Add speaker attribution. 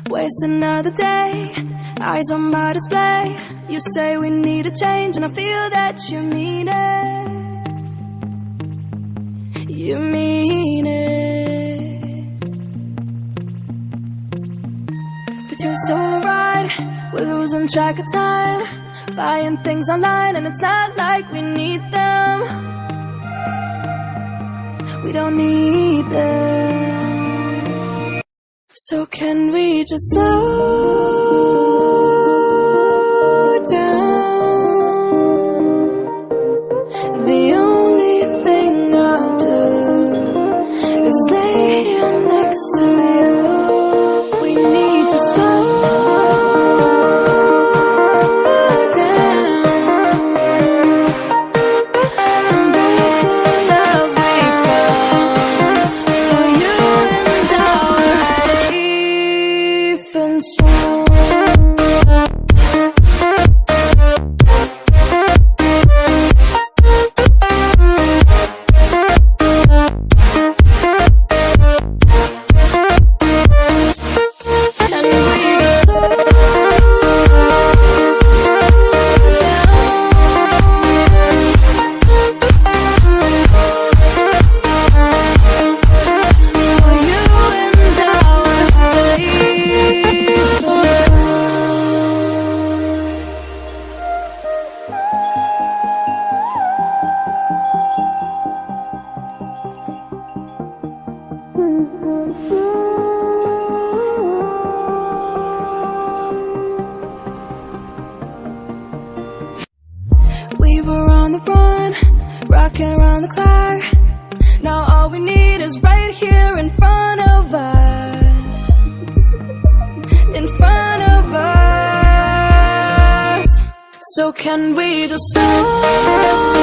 Speaker 1: Waste another day, eyes on my display. You say we need a change, and I feel that you mean it. You mean it. But you're so right, we're losing track of time, buying things online, and it's not like we need them. We don't need them. So can we just slow down? The only thing I'll do is lay here next to you. We need to slow down. Embrace the love we found for you and our safe and sound. We were on the run, rocking around the clock. Now all we need is right here in front of us. In front of us. So can we just stop?